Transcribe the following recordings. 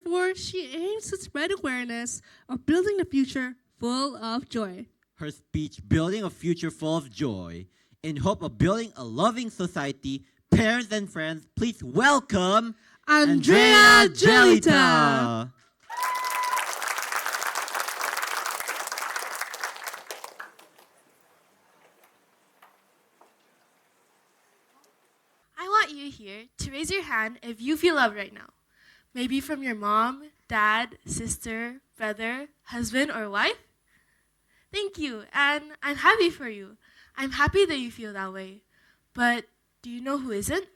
for she aims to spread awareness of building a future full of joy. Her speech, Building a Future Full of Joy, in hope of building a loving society, parents and friends, please welcome Andrea Jelita. I want you here to raise your hand if you feel love right now. Maybe from your mom, dad, sister, brother, husband, or wife. Thank you, and I'm happy for you. I'm happy that you feel that way. But do you know who isn't?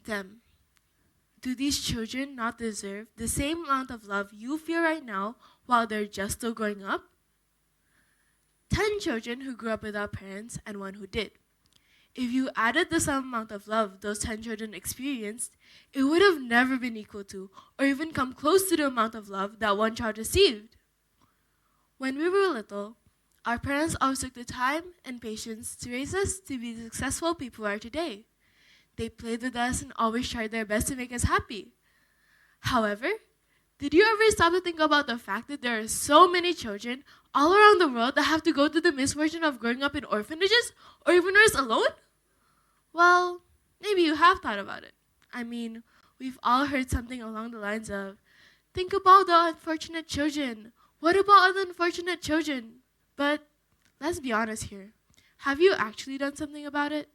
Them. Do these children not deserve the same amount of love you feel right now while they're just still growing up? 10 children who grew up without parents and one who did. If you added the same amount of love those 10 children experienced, it would have never been equal to or even come close to the amount of love that one child received. When we were little, our parents always took the time and patience to raise us to be the successful people we are today. They played with us and always tried their best to make us happy. However, did you ever stop to think about the fact that there are so many children all around the world that have to go through the misfortune of growing up in orphanages or even worse, alone? Well, maybe you have thought about it. I mean, we've all heard something along the lines of, think about the unfortunate children. What about the unfortunate children? But let's be honest here. Have you actually done something about it?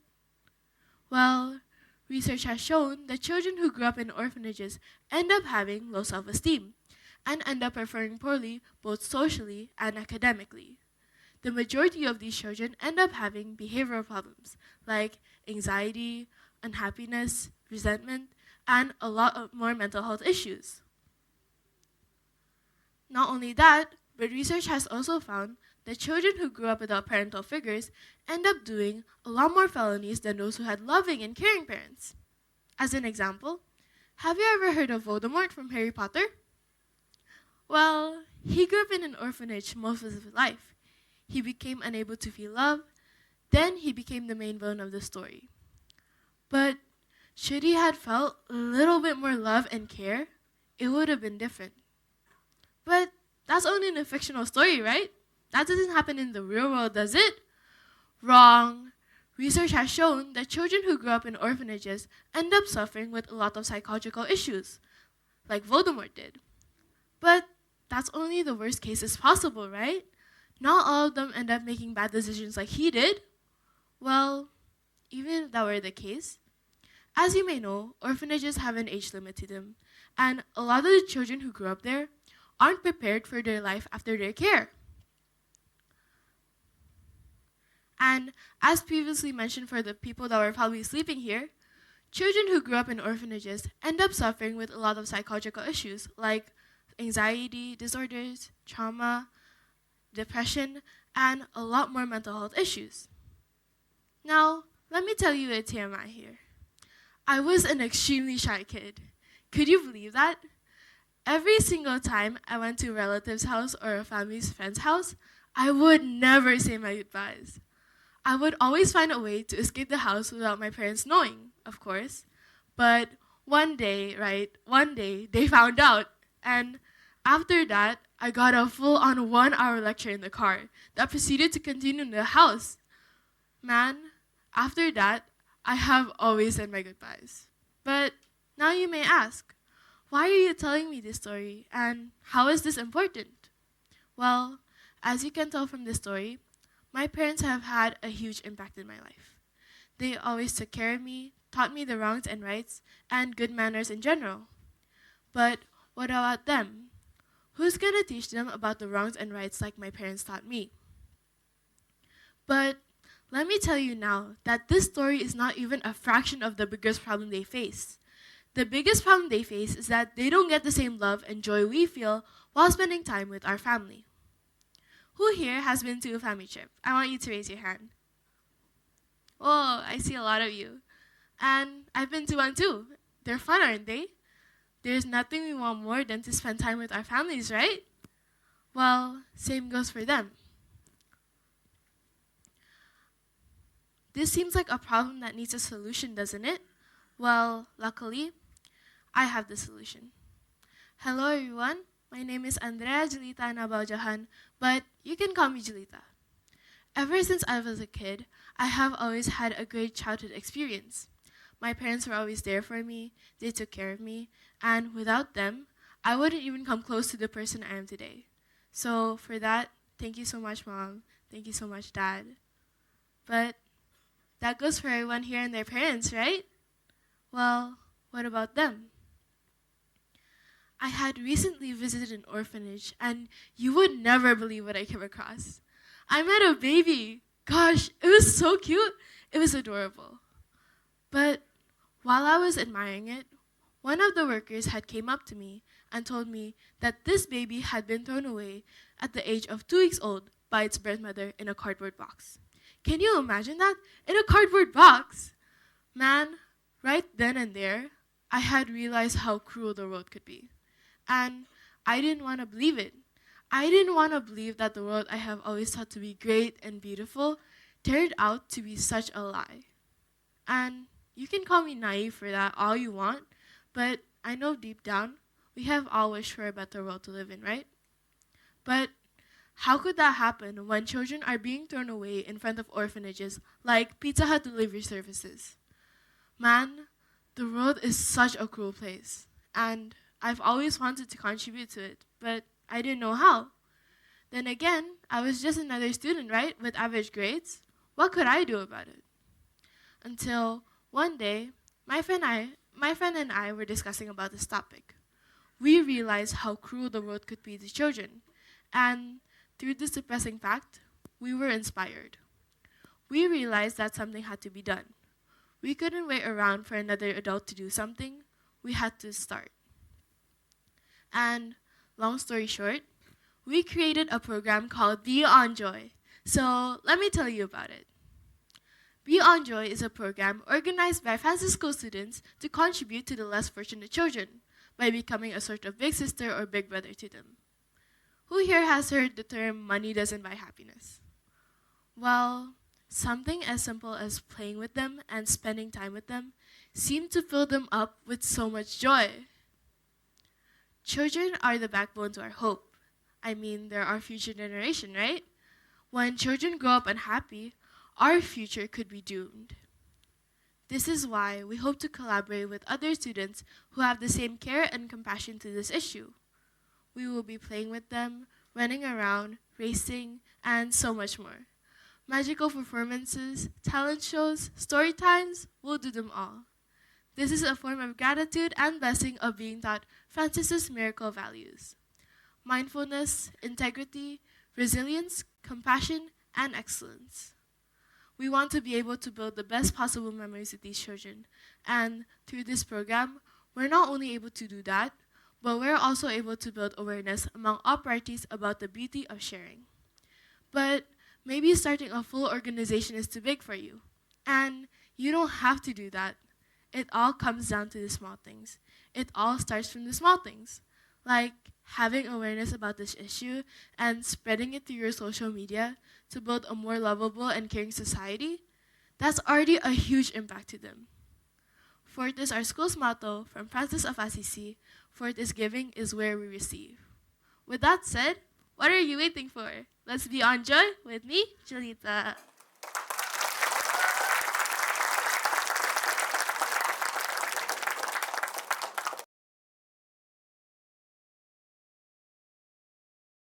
Well, research has shown that children who grew up in orphanages end up having low self-esteem and end up performing poorly both socially and academically. The majority of these children end up having behavioral problems like anxiety, unhappiness, resentment, and a lot of more mental health issues. Not only that, but research has also found that children who grew up without parental figures end up doing a lot more felonies than those who had loving and caring parents. As an example, have you ever heard of Voldemort from Harry Potter? Well, he grew up in an orphanage most of his life. He became unable to feel love, then he became the main villain of the story. But should he had felt a little bit more love and care, it would have been different. But that's only in a fictional story, right? That doesn't happen in the real world, does it? Wrong. Research has shown that children who grew up in orphanages end up suffering with a lot of psychological issues, like Voldemort did. But that's only the worst cases possible, right? Not all of them end up making bad decisions like he did. Well, even if that were the case, as you may know, orphanages have an age limit to them, and a lot of the children who grew up there aren't prepared for their life after their care. And as previously mentioned for the people that were probably sleeping here, children who grew up in orphanages end up suffering with a lot of psychological issues like anxiety disorders, trauma, depression, and a lot more mental health issues. Now, let me tell you a TMI here. I was an extremely shy kid. Could you believe that? Every single time I went to a relative's house or a family's friend's house, I would never say my goodbyes. I would always find a way to escape the house without my parents knowing, of course. But one day, they found out. And after that, I got a full-on 1-hour lecture in the car that proceeded to continue in the house. Man, after that, I have always said my goodbyes. But now you may ask, why are you telling me this story, and how is this important? Well, as you can tell from this story, my parents have had a huge impact in my life. They always took care of me, taught me the wrongs and rights, and good manners in general. But what about them? Who's going to teach them about the wrongs and rights like my parents taught me? But let me tell you now that this story is not even a fraction of the biggest problem they face. The biggest problem they face is that they don't get the same love and joy we feel while spending time with our family. Who here has been to a family trip? I want you to raise your hand. Oh, I see a lot of you. And I've been to one too. They're fun, aren't they? There's nothing we want more than to spend time with our families, right? Well, same goes for them. This seems like a problem that needs a solution, doesn't it? Well, luckily, I have the solution. Hello everyone, my name is Andrea Jelita Anabel Johan, but you can call me Jelita. Ever since I was a kid, I have always had a great childhood experience. My parents were always there for me, they took care of me, and without them, I wouldn't even come close to the person I am today. So for that, thank you so much, Mom. Thank you so much, Dad. But that goes for everyone here and their parents, right? Well, what about them? I had recently visited an orphanage, and you would never believe what I came across. I met a baby. Gosh, it was so cute. It was adorable. But while I was admiring it, one of the workers had came up to me and told me that this baby had been thrown away at the age of 2 weeks old by its birth mother in a cardboard box. Can you imagine that? In a cardboard box! Man, right then and there, I had realized how cruel the world could be. And I didn't want to believe it. I didn't want to believe that the world I have always thought to be great and beautiful turned out to be such a lie. And you can call me naive for that all you want, but I know deep down we have all wished for a better world to live in, right? But how could that happen when children are being thrown away in front of orphanages like Pizza Hut delivery services? Man, the world is such a cruel place, and I've always wanted to contribute to it, but I didn't know how. Then again, I was just another student, right, with average grades. What could I do about it? Until one day, my friend and I were discussing about this topic. We realized how cruel the world could be to children, and through this depressing fact, we were inspired. We realized that something had to be done. We couldn't wait around for another adult to do something. We had to start. And long story short, we created a program called Be On Joy. So let me tell you about it. Be On Joy is a program organized by Francisco students to contribute to the less fortunate children by becoming a sort of big sister or big brother to them. Who here has heard the term money doesn't buy happiness? Well, something as simple as playing with them and spending time with them seemed to fill them up with so much joy. Children are the backbone to our hope. I mean, they're our future generation, right? When children grow up unhappy, our future could be doomed. This is why we hope to collaborate with other students who have the same care and compassion to this issue. We will be playing with them, running around, racing, and so much more. Magical performances, talent shows, story times, we'll do them all. This is a form of gratitude and blessing of being taught Francis's miracle values: mindfulness, integrity, resilience, compassion, and excellence. We want to be able to build the best possible memories with these children, and through this program, we're not only able to do that, but we're also able to build awareness among all parties about the beauty of sharing. But maybe starting a full organization is too big for you, and you don't have to do that. It all comes down to the small things. It all starts from the small things, like having awareness about this issue and spreading it through your social media to build a more lovable and caring society. That's already a huge impact to them. Forth is our school's motto from Francis of Assisi: forth is giving is where we receive. With that said, what are you waiting for? Let's be on joy with me, Jelita.